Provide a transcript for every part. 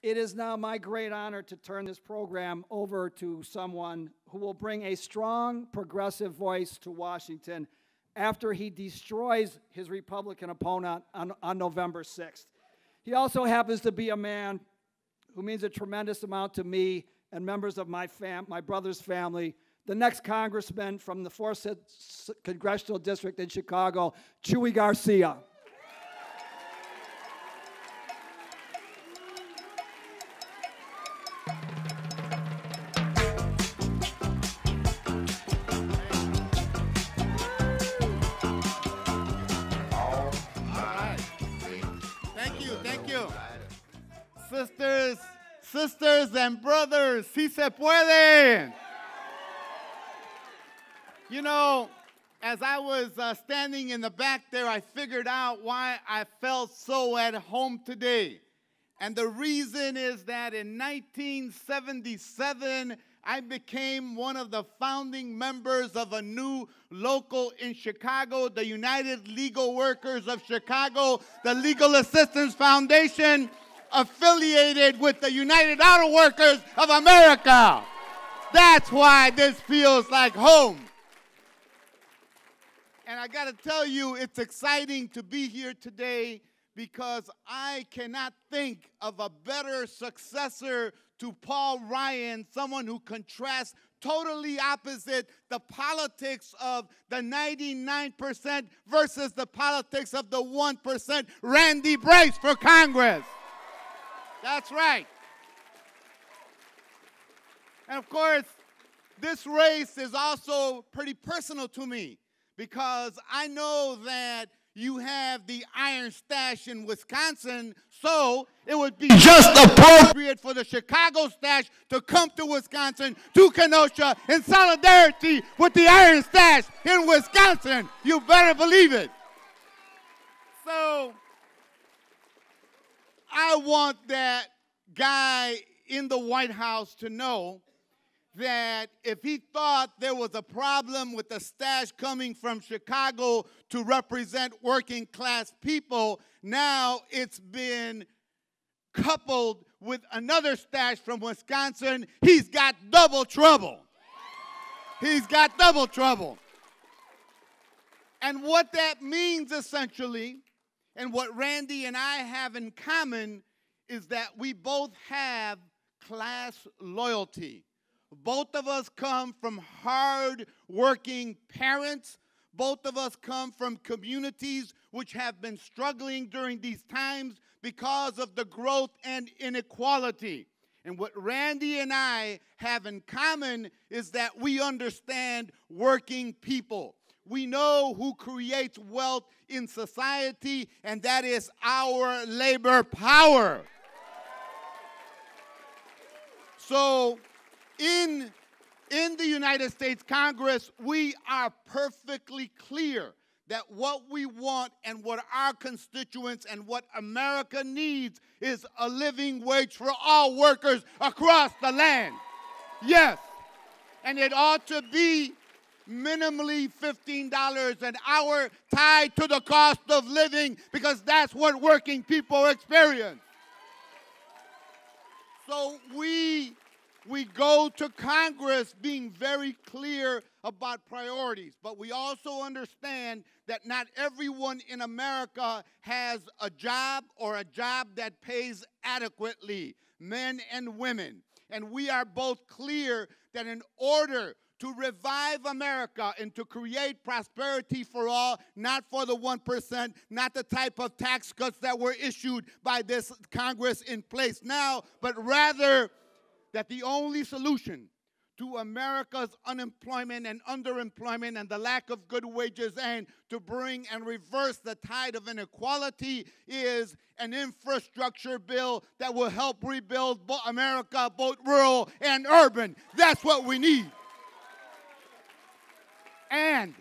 It is now my great honor to turn this program over to someone who will bring a strong, progressive voice to Washington after he destroys his Republican opponent on November 6th. He also happens to be a man who means a tremendous amount to me and members of my brother's family, the next congressman from the 4th Congressional District in Chicago, Chuy Garcia. Sisters and brothers, si se puede. You know, as I was standing in the back there, I figured out why I felt so at home today. And the reason is that in 1977, I became one of the founding members of a new local in Chicago, the United Legal Workers of Chicago, the Legal Assistance Foundation, affiliated with the United Auto Workers of America. That's why this feels like home. And I got to tell you, it's exciting to be here today because I cannot think of a better successor to Paul Ryan, someone who contrasts totally opposite the politics of the 99% versus the politics of the 1%, Randy Bryce for Congress. That's right. And of course, this race is also pretty personal to me because I know that you have the iron stash in Wisconsin, so it would be just appropriate for the Chicago stash to come to Wisconsin, to Kenosha, in solidarity with the iron stash in Wisconsin. You better believe it. So I want that guy in the White House to know that if he thought there was a problem with the stash coming from Chicago to represent working class people, now it's been coupled with another stash from Wisconsin. He's got double trouble. He's got double trouble. And what that means essentially, and what Randy and I have in common, is that we both have class loyalty. Both of us come from hard-working parents. Both of us come from communities which have been struggling during these times because of the growth and inequality. And what Randy and I have in common is that we understand working people. We know who creates wealth in society, and that is our labor power. So in the United States Congress, we are perfectly clear that what we want and what our constituents and what America needs is a living wage for all workers across the land. Yes, and it ought to be minimally $15 an hour tied to the cost of living because that's what working people experience. So we go to Congress being very clear about priorities, but we also understand that not everyone in America has a job or a job that pays adequately, men and women. And we are both clear that in order to revive America and to create prosperity for all, not for the 1%, not the type of tax cuts that were issued by this Congress in place now, but rather that the only solution to America's unemployment and underemployment and the lack of good wages and to bring and reverse the tide of inequality is an infrastructure bill that will help rebuild America, both rural and urban. That's what we need. And,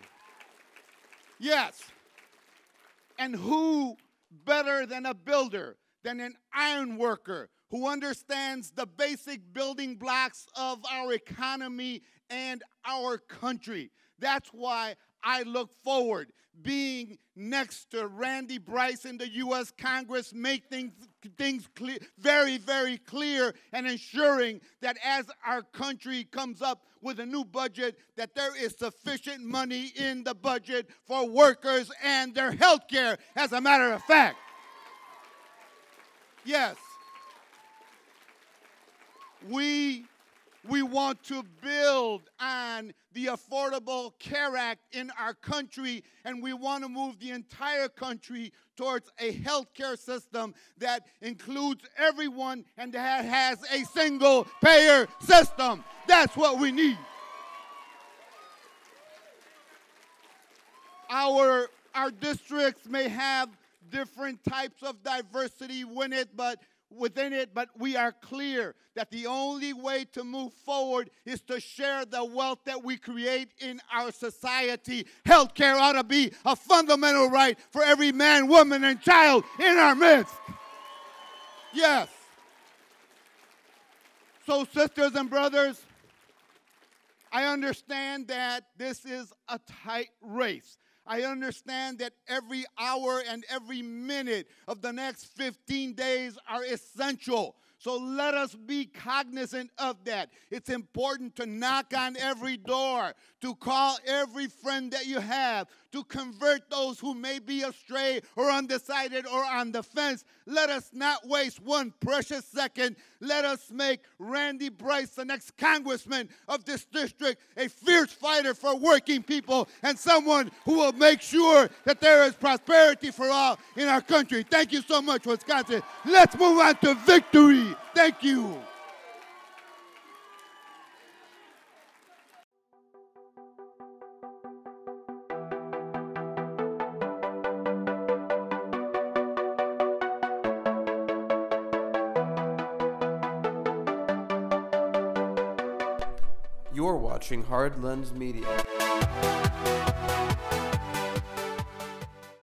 yes, and who better than a builder, than an iron worker, who understands the basic building blocks of our economy and our country. That's why I look forward being next to Randy Bryce in the U.S. Congress, make things clear, very, very clear, and ensuring that as our country comes up with a new budget, that there is sufficient money in the budget for workers and their health care, as a matter of fact. Yes. We want to build on the Affordable Care Act in our country, and we want to move the entire country towards a health care system that includes everyone and that has a single-payer system. That's what we need. Our districts may have different types of diversity within it, but we are clear that the only way to move forward is to share the wealth that we create in our society. Healthcare ought to be a fundamental right for every man, woman, and child in our midst. Yes. So, sisters and brothers, I understand that this is a tight race. I understand that every hour and every minute of the next 15 days are essential. So let us be cognizant of that. It's important to knock on every door, to call every friend that you have, to convert those who may be astray or undecided or on the fence. Let us not waste one precious second. Let us make Randy Bryce, the next congressman of this district, a fierce fighter for working people and someone who will make sure that there is prosperity for all in our country. Thank you so much, Wisconsin. Let's move on to victory. Thank you. You're watching Hard Lens Media.